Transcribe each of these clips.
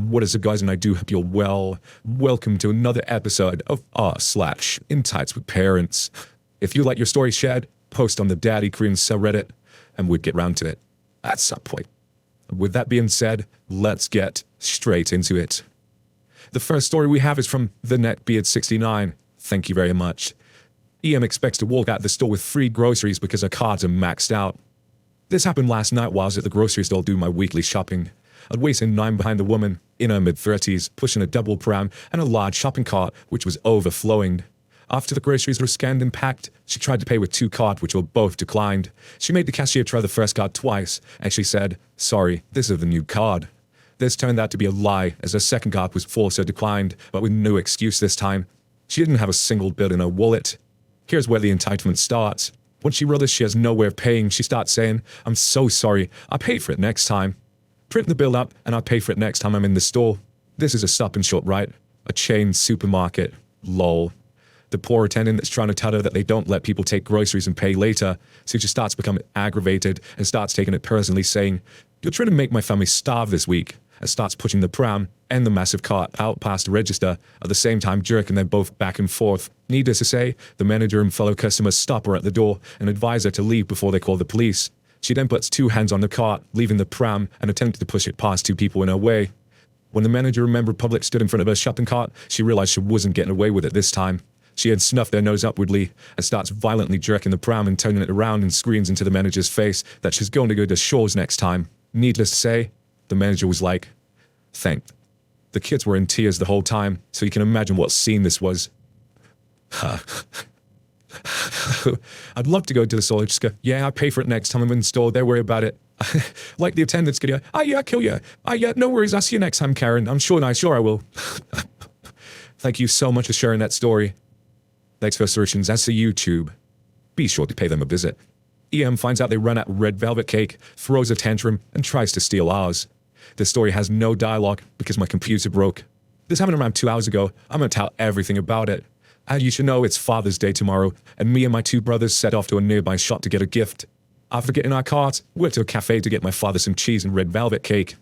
What is it, guys? And I do hope you're well. Welcome to another episode of r/Entitledparents. If you like your story shared, post on the Daddy Korean subreddit, and we'd get round to it at some point. With that being said, let's get straight into it. The first story we have is from the Netbeard69. Thank you very much. EM expects to walk out the store with free groceries because her cards are maxed out. This happened last night while I was at the grocery store doing my weekly shopping. I'd waited in line behind a woman in her mid-30s, pushing a double pram and a large shopping cart, which was overflowing. After the groceries were scanned and packed, she tried to pay with 2 cards, which were both declined. She made the cashier try the first card twice, and she said, "Sorry, this is the new card." This turned out to be a lie, as her second card was also declined, but with no excuse this time. She didn't have a single bill in her wallet. Here's where the entitlement starts. When she realizes she has no way of paying, she starts saying, "I'm so sorry, I'll pay for it next time. Print the bill up, and I'll pay for it next time I'm in the store." This is a Stop and Shop, right? A chain supermarket. Lol. The poor attendant that's trying to tell her that they don't let people take groceries and pay later, so she starts becoming aggravated and starts taking it personally, saying, "You're trying to make my family starve this week," and starts pushing the pram and the massive cart out past the register, at the same time jerking them both back and forth. Needless to say, the manager and fellow customers stop her at the door and advise her to leave before they call the police. She then puts 2 hands on the cart, leaving the pram, and attempted to push it past 2 people in her way. When the manager and member of public stood in front of her shopping cart, she realized she wasn't getting away with it this time. She had snuffed their nose upwardly and starts violently jerking the pram and turning it around and screams into the manager's face that she's going to go to Shaw's next time. Needless to say, the manager was like, "Thank." The kids were in tears the whole time, so you can imagine what scene this was. I'd love to go to the store and just go, "Yeah, I'll pay for it next time I'm in the store, don't worry about it." Like the attendant's gonna go, "Ah, yeah, I'll kill you. Ah, yeah, no worries, I'll see you next time, Karen. I'm sure I will." Thank you so much for sharing that story. Thanks for suggestions as to YouTube. Be sure to pay them a visit. EM finds out they run out of red velvet cake, throws a tantrum, and tries to steal ours. The story has no dialogue because my computer broke. This happened around 2 hours ago. I'm gonna tell everything about it. As you should know, it's Father's Day tomorrow, and me and my 2 brothers set off to a nearby shop to get a gift. After getting our carts, we went to a cafe to get my father some cheese and red velvet cake.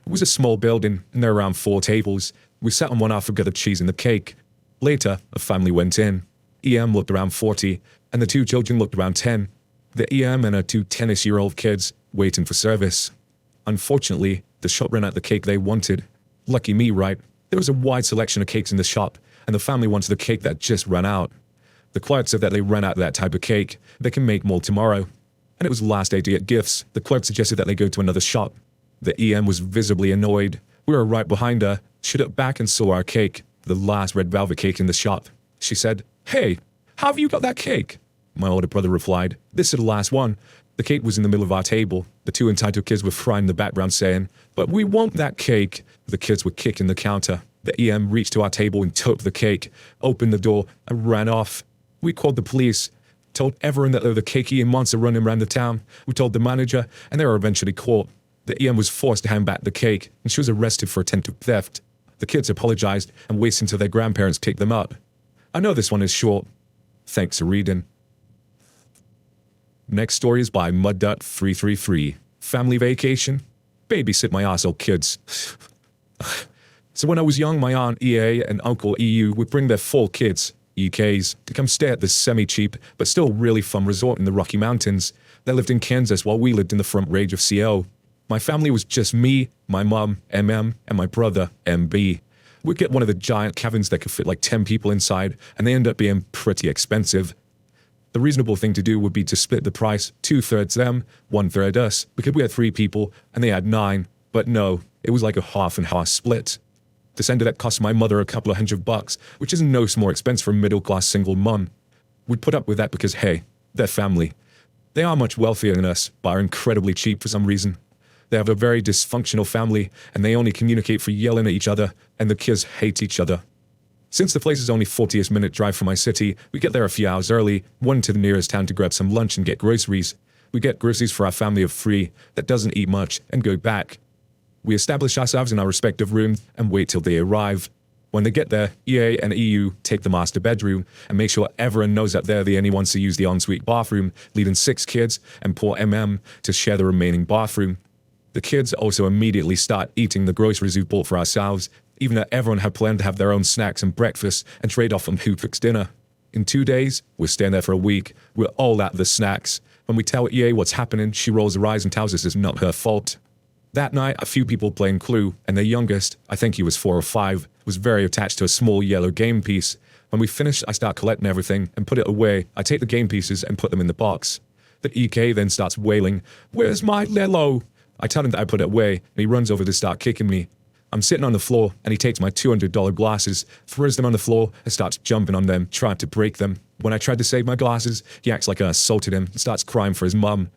It was a small building, and there were around 4 tables. We sat on one after we got the cheese and the cake. Later, a family went in. EM looked around 40, and the 2 children looked around 10. The EM and her 2 10-ish-year-old kids waiting for service. Unfortunately, the shop ran out the cake they wanted. Lucky me, right? There was a wide selection of cakes in the shop, and the family wanted the cake that just ran out. The clerk said that they ran out of that type of cake. They can make more tomorrow. And it was the last day to get gifts. The clerk suggested that they go to another shop. The EM was visibly annoyed. We were right behind her. She looked back and saw our cake, the last red velvet cake in the shop. She said, "Hey, how have you got that cake?" My older brother replied, "This is the last one." The cake was in the middle of our table. The 2 entitled kids were crying in the background saying, "But we want that cake." The kids were kicking the counter. The EM reached to our table and took the cake, opened the door, and ran off. We called the police, told everyone that there was a cake-eating monster running around the town. We told the manager, and they were eventually caught. The EM was forced to hand back the cake, and she was arrested for attempted theft. The kids apologized and waited until their grandparents picked them up. I know this one is short. Thanks for reading. Next story is by Muddutt333. Family vacation? Babysit my arsehole kids. So when I was young, my aunt EA and uncle EU would bring their 4 kids, EKs, to come stay at this semi-cheap but still really fun resort in the Rocky Mountains. They lived in Kansas while we lived in the front range of CO. My family was just me, my mum, MM, and my brother, MB. We'd get one of the giant cabins that could fit like 10 people inside, and they end up being pretty expensive. The reasonable thing to do would be to split the price, 2/3 them, 1/3 us, because we had 3 people and they had 9. But no, it was like a half and half split. This ended up costing my mother a couple of $100, which is no small expense for a middle-class single mum. We'd put up with that because, hey, they're family. They are much wealthier than us, but are incredibly cheap for some reason. They have a very dysfunctional family, and they only communicate for yelling at each other, and the kids hate each other. Since the place is only 40th minute drive from my city, we get there a few hours early, one to the nearest town to grab some lunch and get groceries. We get groceries for our family of 3 that doesn't eat much and go back. We establish ourselves in our respective rooms and wait till they arrive. When they get there, EA and EU take the master bedroom and make sure everyone knows that they're the only ones to use the ensuite bathroom, leaving 6 kids and poor MM to share the remaining bathroom. The kids also immediately start eating the groceries we bought for ourselves, even though everyone had planned to have their own snacks and breakfast and trade off on who cooks dinner. In 2 days, we're staying there for a week. We're all at the snacks. When we tell EA what's happening, she rolls her eyes and tells us it's not her fault. That night, a few people playing Clue, and their youngest, I think he was 4 or 5, was very attached to a small yellow game piece. When we finish, I start collecting everything and put it away. I take the game pieces and put them in the box. The EK then starts wailing, "Where's my Lelo?" I tell him that I put it away, and he runs over to start kicking me. I'm sitting on the floor, and he takes my $200 glasses, throws them on the floor, and starts jumping on them, trying to break them. When I tried to save my glasses, he acts like I assaulted him and starts crying for his mum.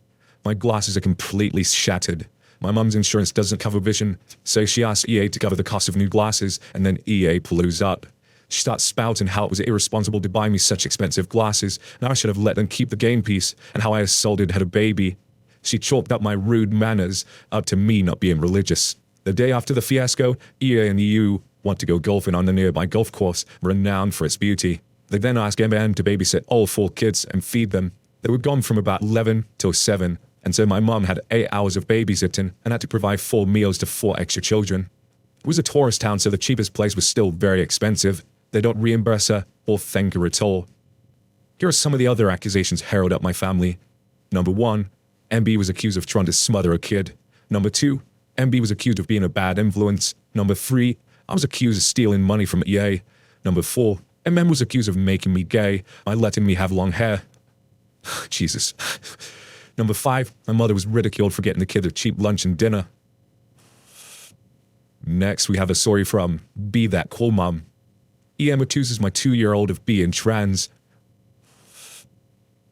My glasses are completely shattered. My mum's insurance doesn't cover vision, so she asks EA to cover the cost of new glasses, and then EA pulls up. She starts spouting how it was irresponsible to buy me such expensive glasses, and I should have let them keep the game piece, and how I assaulted her baby. She chalked up my rude manners up to me not being religious. The day after the fiasco, EA and EU want to go golfing on the nearby golf course, renowned for its beauty. They then ask MN to babysit all 4 kids and feed them. They were gone from about 11 till 7, and so my mum had 8 hours of babysitting and had to provide 4 meals to 4 extra children. It was a tourist town, so the cheapest place was still very expensive. They don't reimburse her or thank her at all. Here are some of the other accusations hurled at my family. Number 1, MB was accused of trying to smother a kid. Number 2, MB was accused of being a bad influence. Number 3, I was accused of stealing money from EA. Number 4, MM was accused of making me gay by letting me have long hair. Jesus. Number 5, my mother was ridiculed for getting the kid a cheap lunch and dinner. Next, we have a story from Be That Cool Mom. EM accuses my 2-year-old of being trans.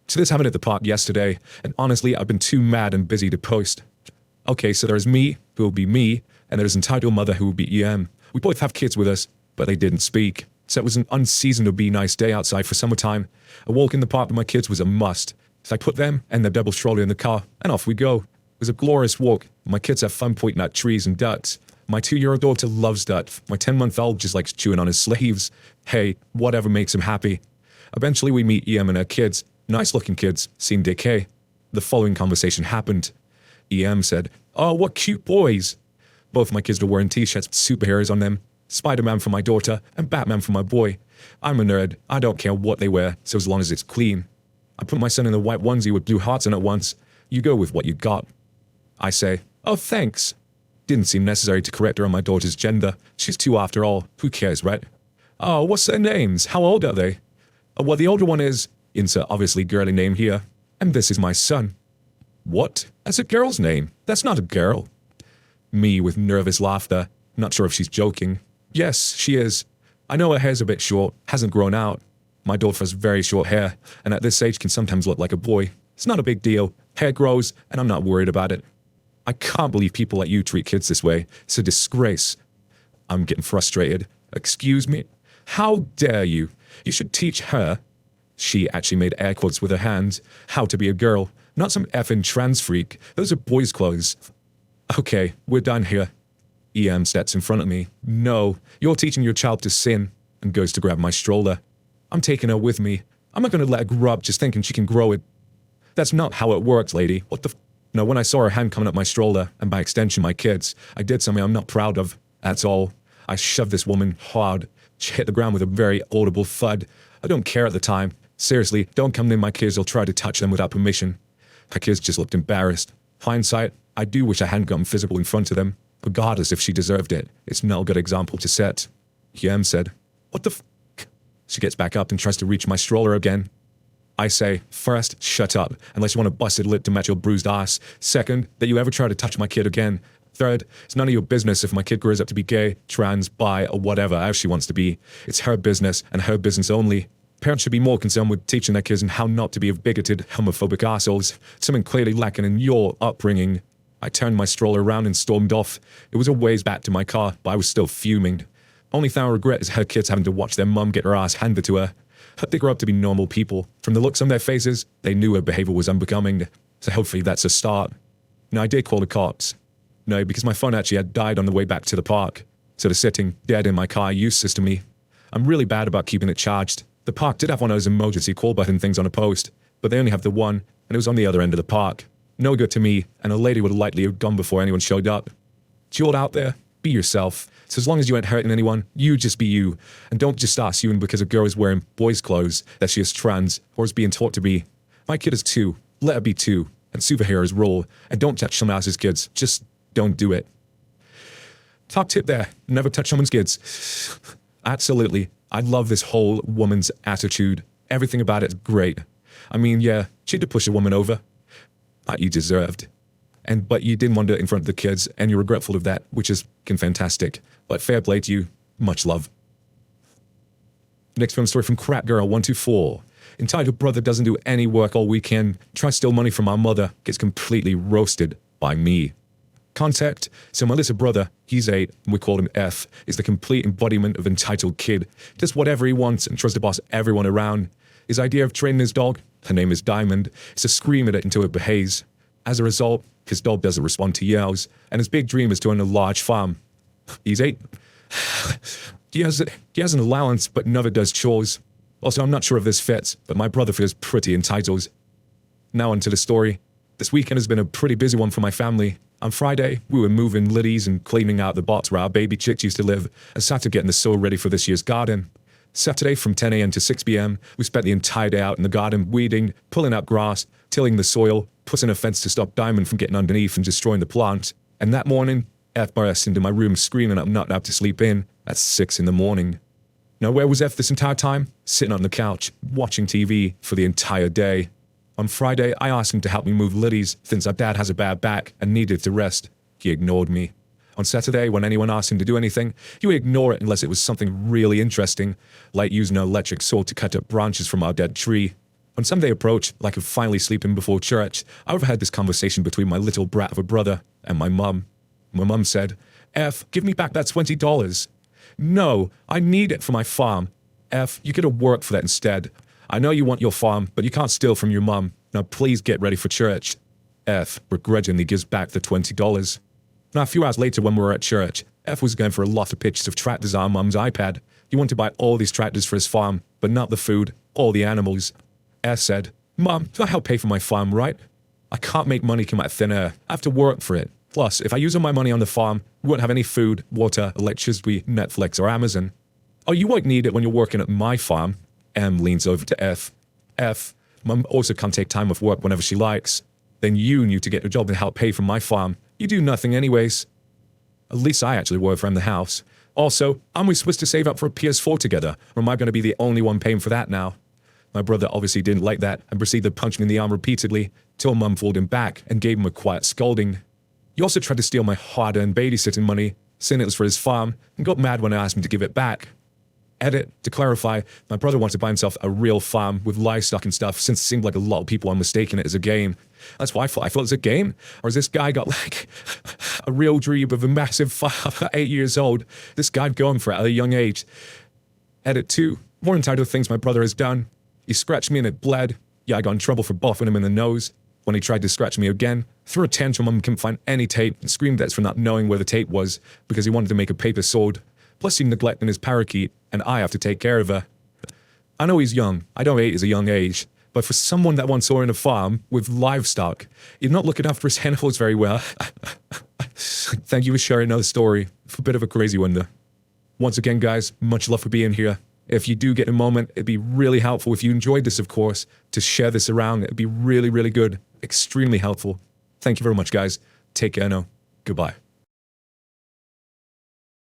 So this happened at the park yesterday, and honestly, I've been too mad and busy to post. Okay, so there's me, who will be me, and there's entitled mother who will be EM. We both have kids with us, but they didn't speak. So it was an unseasonably nice day outside for summertime. A walk in the park with my kids was a must. So I put them and their double stroller in the car, and off we go. It was a glorious walk. My kids have fun pointing at trees and ducks. My 2-year-old daughter loves that. My 10-month-old just likes chewing on his sleeves. Hey, whatever makes him happy. Eventually we meet EM and her kids. Nice-looking kids, seemed okay. The following conversation happened. EM said, "Oh, what cute boys." Both my kids were wearing t-shirts with superheroes on them. Spider-Man for my daughter and Batman for my boy. I'm a nerd. I don't care what they wear, so as long as it's clean. I put my son in the white onesie with blue hearts on it once. You go with what you got. I say, "Oh, thanks." Didn't seem necessary to correct her on my daughter's gender. She's 2 after all. Who cares, right? "Oh, what's their names? How old are they?" "Well, the older one is," insert obviously girly name here, "and this is my son." "What? That's a girl's name. That's not a girl." Me with nervous laughter. Not sure if she's joking. "Yes, she is. I know her hair's a bit short, hasn't grown out. My daughter has very short hair, and at this age can sometimes look like a boy. It's not a big deal. Hair grows, and I'm not worried about it. I can't believe people like you treat kids this way. It's a disgrace." I'm getting frustrated. "Excuse me? How dare you? You should teach her," she actually made air quotes with her hands, "how to be a girl, not some effing trans freak. Those are boys' clothes." "Okay, we're done here." EM steps in front of me. "No, you're teaching your child to sin," and goes to grab my stroller. I'm taking her with me. I'm not going to let her grow up just thinking she can grow it. That's not how it works, lady. What the f? No, when I saw her hand coming up my stroller, and by extension my kids, I did something I'm not proud of. That's all. I shoved this woman hard. She hit the ground with a very audible thud. I don't care at the time. Seriously, don't come near my kids or try to touch them without permission. Her kids just looked embarrassed. Hindsight, I do wish I hadn't gotten physical in front of them, regardless if she deserved it. It's not a good example to set. Yem said, "What the f?" She gets back up and tries to reach my stroller again. I say, first, shut up, unless you want a busted lip to match your bruised ass. Second, that you ever try to touch my kid again. Third, it's none of your business if my kid grows up to be gay, trans, bi, or whatever else she wants to be. It's her business, and her business only. Parents should be more concerned with teaching their kids how not to be bigoted, homophobic assholes. Something clearly lacking in your upbringing. I turned my stroller around and stormed off. It was a ways back to my car, but I was still fuming. Only thing I regret is her kids having to watch their mum get her ass handed to her. They grow up to be normal people. From the looks on their faces, they knew her behavior was unbecoming. So hopefully that's a start. No, I did call the cops. No, because my phone actually had died on the way back to the park. So they're sitting dead in my car useless to me. I'm really bad about keeping it charged. The park did have one of those emergency call button things on a post, but they only have the one, and it was on the other end of the park. No good to me, and a lady would likely have gone before anyone showed up. To you all out there, be yourself. So as long as you ain't hurting anyone, you just be you. And don't just assume because a girl is wearing boys' clothes that she is trans or is being taught to be. My kid is 2. Let her be 2. And superheroes rule. And don't touch someone else's kids. Just don't do it. Top tip there. Never touch someone's kids. Absolutely. I love this whole woman's attitude. Everything about it's great. I mean, yeah, she did push a woman over. You deserved. But you didn't want to do it in front of the kids, and you're regretful of that, which is fantastic. But fair play to you. Much love. Next film story from Crap Girl 124. Entitled Brother doesn't do any work all weekend, tries to steal money from our mother, gets completely roasted by me. Contact. So my little brother, he's 8, and we call him F, is the complete embodiment of entitled kid. Does whatever he wants and tries to boss everyone around. His idea of training his dog, her name is Diamond, is to scream at it until it behaves. As a result, his dog doesn't respond to yells, and his big dream is to own a large farm. He's 8. He has an allowance, but never does chores. Also, I'm not sure if this fits, but my brother feels pretty entitled. Now onto the story. This weekend has been a pretty busy one for my family. On Friday, we were moving liddies and cleaning out the box where our baby chicks used to live, and Saturday getting the soil ready for this year's garden. Saturday from 10 a.m. to 6 p.m., we spent the entire day out in the garden weeding, pulling out grass, tilling the soil, putting a fence to stop Diamond from getting underneath and destroying the plant. And that morning, F burst into my room screaming I'm not allowed to sleep in at 6 in the morning. Now where was F this entire time? Sitting on the couch, watching TV for the entire day. On Friday, I asked him to help me move liddies since our dad has a bad back and needed to rest. He ignored me. On Saturday, when anyone asked him to do anything, he would ignore it unless it was something really interesting, like using an electric saw to cut up branches from our dead tree. When Sunday approached, like of finally sleeping before church, I overheard this conversation between my little brat of a brother and my mum. My mum said, F, give me back that $20. No, I need it for my farm. F, you gotta work for that instead. I know you want your farm, but you can't steal from your mum. Now please get ready for church. F begrudgingly gives back the $20. Now a few hours later when we were at church, F was going for a lot of pictures of tractors on our mum's iPad. He wanted to buy all these tractors for his farm, but not the food, or the animals. F said, Mum, I help pay for my farm, right? I can't make money come out of thin air. I have to work for it. Plus, if I use all my money on the farm, we won't have any food, water, electricity, Netflix, or Amazon. Oh, you won't need it when you're working at my farm. M leans over to F. F, Mum also can't take time off work whenever she likes. Then you need to get a job and help pay for my farm. You do nothing anyways. At least I actually work around the house. Also, aren't we supposed to save up for a PS4 together? Or am I going to be the only one paying for that now? My brother obviously didn't like that and proceeded to punch me in the arm repeatedly, till Mum pulled him back and gave him a quiet scolding. He also tried to steal my hard-earned babysitting money, saying it was for his farm, and got mad when I asked him to give it back. Edit, to clarify, my brother wanted to buy himself a real farm with livestock and stuff since it seemed like a lot of people are mistaking it as a game. That's why I thought it was a game? Or has this guy got like a real dream of a massive farm at 8 years old? This guy'd gone for it at a young age. Edit 2, more entitled things my brother has done. He scratched me and it bled. Yeah, I got in trouble for boffing him in the nose. When he tried to scratch me again, threw a tantrum and couldn't find any tape and screamed at us for not knowing where the tape was because he wanted to make a paper sword. Plus he neglecting his parakeet, and I have to take care of her. I know he's young. I know 8 is a young age. But for someone that once owned a farm with livestock, he's not looking after his animals very well. Thank you for sharing another story. It's a bit of a crazy one though. Once again, guys, much love for being here. If you do get a moment, it'd be really helpful, if you enjoyed this, of course, to share this around. It'd be really, really good. Extremely helpful. Thank you very much, guys. Take care now. Goodbye.